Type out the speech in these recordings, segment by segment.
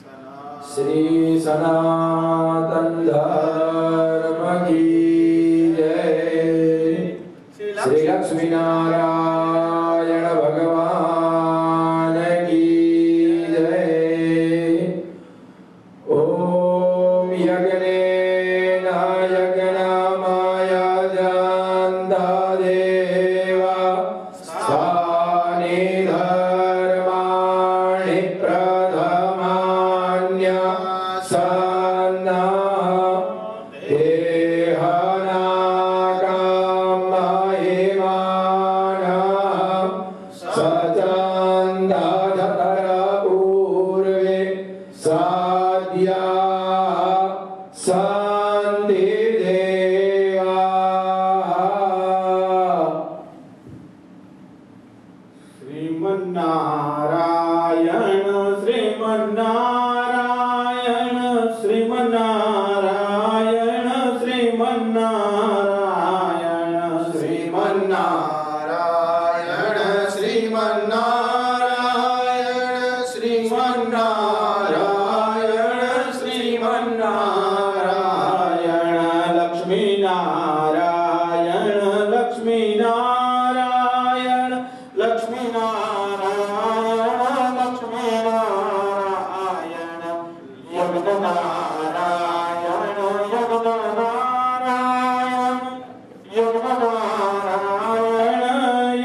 श्री सनातन धर्म की जय। श्री लक्ष्मी नारायण भगवान की जय। ओम यज्ञेन यज्ञनामाय जन्ता देवा स्थाने धर्माणि प्रथमान्य सन्नः देहनाकं महिमानः सचन्दधरपूर्वे साध्या सन्ति देवाः। श्रीमन्नारायण श्रीमन्नारायण श्रीमन्नारायण श्रीमन्नारायण श्रीमन्नारायण श्रीमन्नारायण श्रीमन्नारायण श्रीमन्नारायण लक्ष्मीनारायण लक्ष्मीनारायण लक्ष्मीनारायण लक्ष्मीनारायण यज्ञनारायण यज्ञनारायण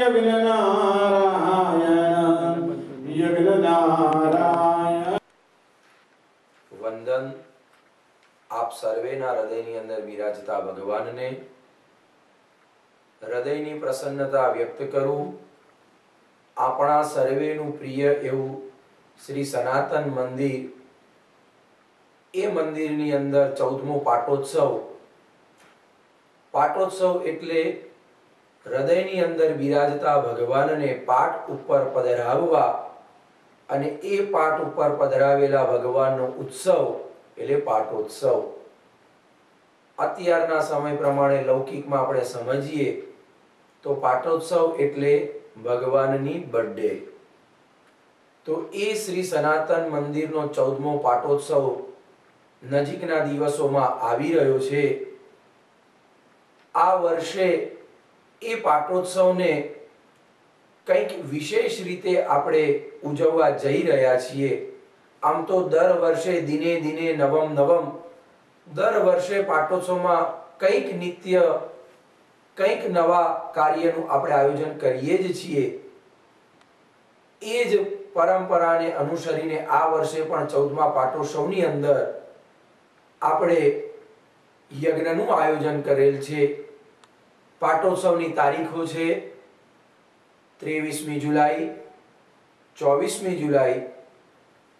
यज्ञनारायण यज्ञनारायण यज्ञनारायण। वंदन आप सर्वेना हृदयनी अंदर विराजता भगवानने हृदयनी प्रसन्नता व्यक्त करूं। आपणा सर्वेનું પ્રિય એવું શ્રી સનાતન મંદિર, એ મંદિરની અંદર 14મો પાટોત્સવ. પાટોત્સવ એટલે હૃદયની અંદર બિરાજતા ભગવાનને પાટ ઉપર પધરાવવા અને એ પાટ ઉપર પધરાવેલા ભગવાનનો ઉત્સવ એટલે પાટોત્સવ. અત્યારના સમય પ્રમાણે લૌકિકમાં આપણે સમજીએ તો પાટોત્સવ એટલે ભગવાનની બર્થડે. તો એ શ્રી સનાતન મંદિરનો 14મો પાટોત્સવ નજીકના દિવસોમાં આવી રહ્યો છે. આ વર્ષે એ પાટોત્સવને કંઈક વિશેષ રીતે આપણે ઉજવવા જઈ રહ્યા છીએ. આમ તો દર વર્ષે દિને દિને નવમ નવમ દર વર્ષે પાટોત્સવમાં કંઈક નિત્ય કંઈક નવા કાર્યનું આપણે આયોજન કરીએ જ છીએ. એ જ પરંપરાને અનુસરીને આ વર્ષે પણ 14મા પાટોત્સવની અંદર આપણે યજ્ઞનું આયોજન કરેલ છે. પાટોત્સવની તારીખો છે 23મી જુલાઈ, 24મી જુલાઈ,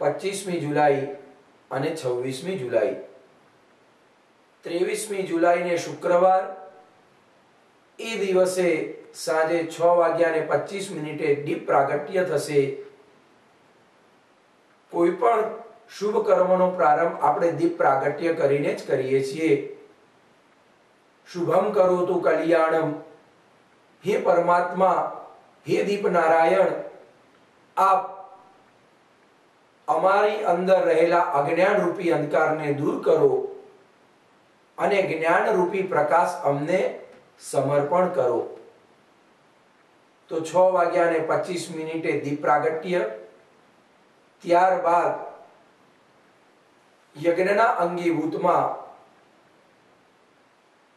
25મી જુલાઈ અને 26મી જુલાઈ. 23મી જુલાઈને શુક્રવાર, એ દિવસે સાંજે 6:25 દીપ પ્રાગટ્ય થશે. કોઈ પણ શુભ કર્મનો પ્રારંભ આપણે દીપ પ્રાગટ્ય કરીને જ કરીએ છીએ. શુભમ કરોતુ કલ્યાણમ. હે પરમાત્મા, હે દીપ નારાયણ, આપ અમારી અંદર રહેલા અજ્ઞાન રૂપી અંધકારને દૂર કરો અને જ્ઞાન રૂપી પ્રકાશ અમને સમર્પણ કરો. તો 6:25 દીપ પ્રાગટ્ય, ત્યારબાદ યજ્ઞના અંગીભૂતમાં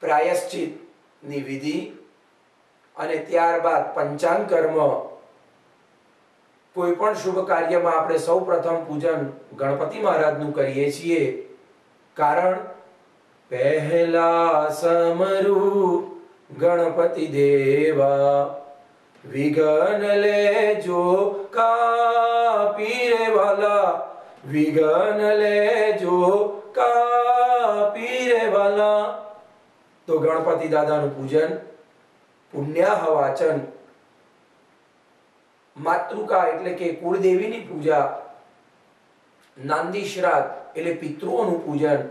પ્રાયશ્ચિતની વિધિ અને ત્યારબાદ પંચાંગ કર્મ. કોઈ પણ શુભ કાર્યમાં આપણે સૌપ્રથમ પૂજન ગણપતિ મહારાજનું કરીએ છીએ. કારણ પહેલા સમરૂ ગણપતિ દેવા વિઘ્ન લેજો કાપી રે વાલા, વિઘ્ન લેજો કાપી રે વાલા. તો ગણપતિ દાદાનું પૂજન, પુણ્યાહ વાચન, માતૃકા એટલે કે કુળદેવીની પૂજા, નાંદી શ્રાદ્ધ એટલે પિતૃઓનું પૂજન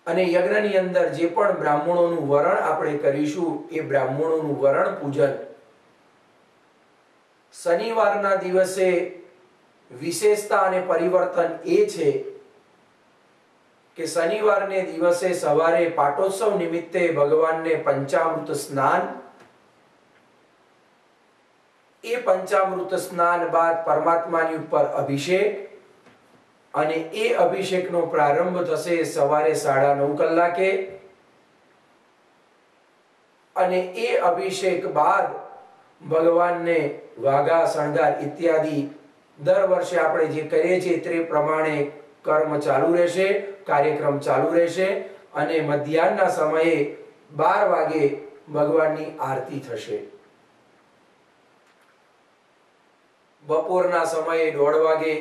અને યજ્ઞની અંદર જે પણ બ્રાહ્મણોનું વરણ આપણે કરીશું એ બ્રાહ્મણોનું વરણ પૂજન. શનિવારના દિવસે વિશેષતા અને પરિવર્તન એ છે કે શનિવારને દિવસે સવારે પાટોત્સવ નિમિત્તે ભગવાનને પંચામૃત સ્નાન, એ પંચામૃત સ્નાન બાદ પરમાત્માની ઉપર અભિષેક, અને એ અભિષેકનો પ્રારંભ થશે સવારે 9:30 કલાકે, અને એ અભિષેક બાદ ભગવાનને વાઘા શણગાર ઇત્યાદિ દર વર્ષે આપણે જે કરીએ છીએ તે પ્રમાણે કર્મ ચાલુ રહેશે, કાર્યક્રમ ચાલુ રહેશે, અને મધ્યાહના સમયે 12 વાગે ભગવાનની આરતી થશે. બપોરના સમયે 1:30 વાગે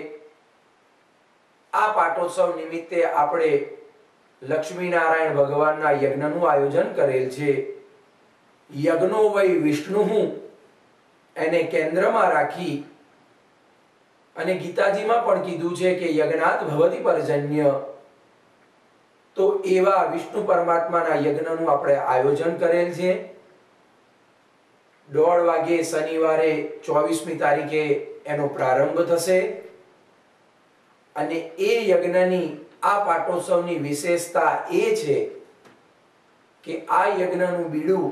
આ પાટોત્સવ નિમિત્તે આપણે લક્ષ્મીનારાયણ ભગવાનના યજ્ઞનું આયોજન કરેલ છે. યજ્ઞો વૈ વિષ્ણુ, એને કેન્દ્રમાં રાખી અને ગીતાજીમાં પણ કીધું છે કે યજ્ઞાત ભવતિ પર્જન્ય. તો એવા વિષ્ણુ પરમાત્માના યજ્ઞનું આપણે આયોજન કરેલ છે. 1:30 વાગે શનિવારે 24મી તારીખે એનો પ્રારંભ થશે, અને એ યજ્ઞની આ પાટોત્સવની વિશેષતા એ છે કે આ યજ્ઞનું બીડું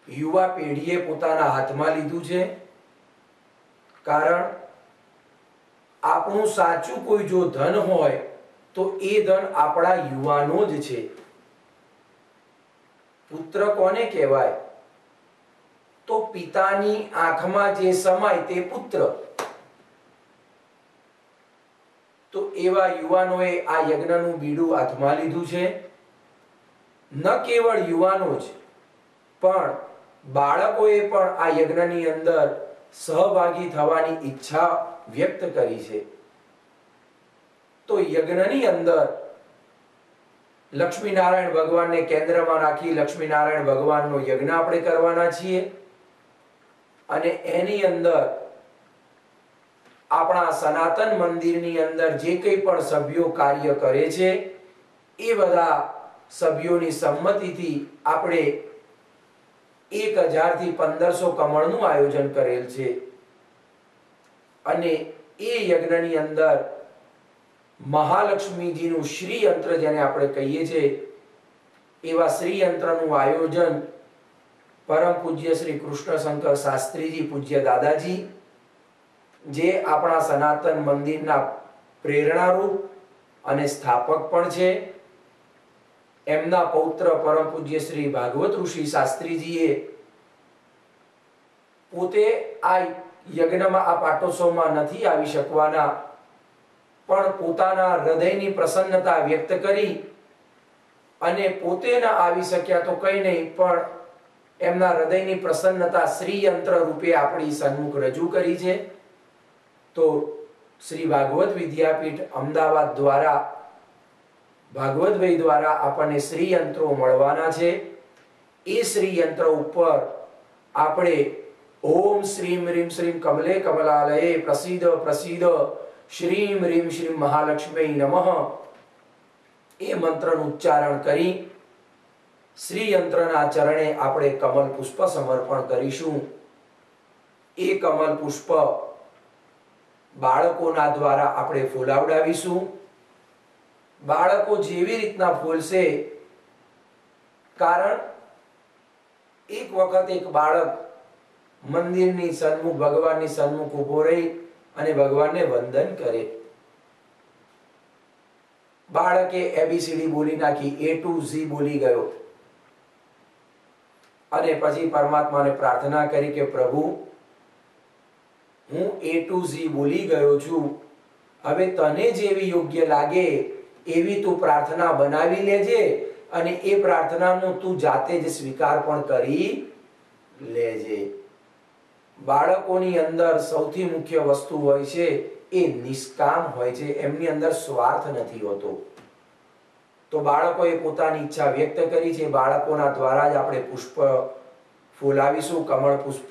યુવા પેઢીએ પોતાના હાથમાં લીધું છે. કારણ આપણું સાચું કોઈ જો ધન હોય તો એ ધન આપણા યુવાનો જ છે. પુત્ર કોને કહેવાય? તો પિતાની આંખમાં જે સમાય તે પુત્ર. તો એવા યુવાનોએ આ યજ્ઞનું બીડું હાથમાં લીધું છે. ન કેવળ યુવાનો જ, પણ બાળકોએ પણ આ યજ્ઞની અંદર સહભાગી થવાની ઈચ્છા વ્યક્ત કરી છે. તો યજ્ઞની અંદર લક્ષ્મીનારાયણ ભગવાનને કેન્દ્રમાં રાખી લક્ષ્મીનારાયણ ભગવાનનો યજ્ઞ આપણે કરવાના છીએ, અને એની અંદર આપણા સનાતન મંદિરની અંદર જે કંઈ પણ સભ્યો કાર્ય કરે છે એ બધા સભ્યોની સંમતિથી આપણે 1000 થી 1500 કમળનું આયોજન કરેલ છે. અને એ યજ્ઞની અંદર મહાલક્ષ્મીજીનું શ્રી યંત્ર જેને આપણે કહીએ છીએ એવા શ્રી યંત્રનું આયોજન પરમ પૂજ્ય શ્રી કૃષ્ણશંકર શાસ્ત્રીજી પૂજ્ય દાદાજી, જે આપણા સનાતન મંદિરના પ્રેરણારૂપ અને સ્થાપક પણ છે, એમના પૌત્ર પરમ પૂજ્ય શ્રી ભાગવત ઋષિ શાસ્ત્રીજીએ પોતે આ યજ્ઞમાં, આ પાટોત્સવમાં નથી આવી શકવાના, પણ પોતાના હૃદયની પ્રસન્નતા વ્યક્ત કરી અને પોતે ન આવી શક્યા તો કંઈ નહીં, પણ એમના હૃદયની પ્રસન્નતા શ્રી યંત્ર રૂપે આપણી સન્મુખ રજૂ કરી છે. તો શ્રી ભાગવત વિદ્યાપીઠ અમદાવાદ દ્વારા ભાગવતભાઈ દ્વારા આપણને શ્રી યંત્રો મળવાના છે. એ શ્રી યંત્ર ઉપર આપણે ઓમ શ્રીમ રીમ શ્રીમ કમલે કમલાલયે પ્રસીદ પ્રસીદ શ્રીમ રીમ શ્રીમ મહાલક્ષ્મી નમઃ એ મંત્રનું ઉચ્ચારણ કરી શ્રી યંત્રના ચરણે આપણે કમલ પુષ્પ સમર્પણ કરીશું. એ કમલ પુષ્પ બાળકોના દ્વારા આપણે ફૂલાવડાવીશું. બાળકો જેવી રીતના ફૂલશે, કારણ એક વખત એક બાળક મંદિરની સન્મુખ, ભગવાનની સન્મુખ ઉભો રહી અને ભગવાનને વંદન કરે. બાળકે ABCD બોલી નાખી, A to Z બોલી ગયો, અને પછી પરમાત્માને પ્રાર્થના કરી કે પ્રભુ, હું A to Z બોલી ગયો છું, હવે તને જેવી યોગ્ય લાગે એવી તું પ્રાર્થના બનાવી લેજે, અને એ પ્રાર્થનાનો તું જાતે જ સ્વીકાર પણ કરી લેજે. બાળકોની અંદર સૌથી મુખ્ય વસ્તુ હોય છે એ નિષ્કામ હોય છે, એમની અંદર સ્વાર્થ નથી હોતો. તો બાળકોએ પોતાની ઈચ્છા વ્યક્ત કરી છે. બાળકોના દ્વારા જ આપણે પુષ્પ ફૂલાવીશું, કમળ પુષ્પ,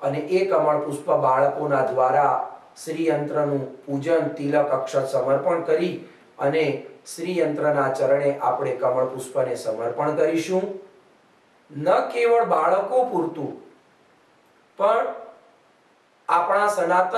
અને એ કમળ પુષ્પ બાળકોના દ્વારા શ્રી યંત્રનું પૂજન, તિલક, અક્ષત સમર્પણ કરી અને શ્રી યંત્રના ચરણે આપણે કમળ પુષ્પને સમર્પણ કરીશું. ન કેવળ બાળકો પૂરતું, પણ આપણા સનાતન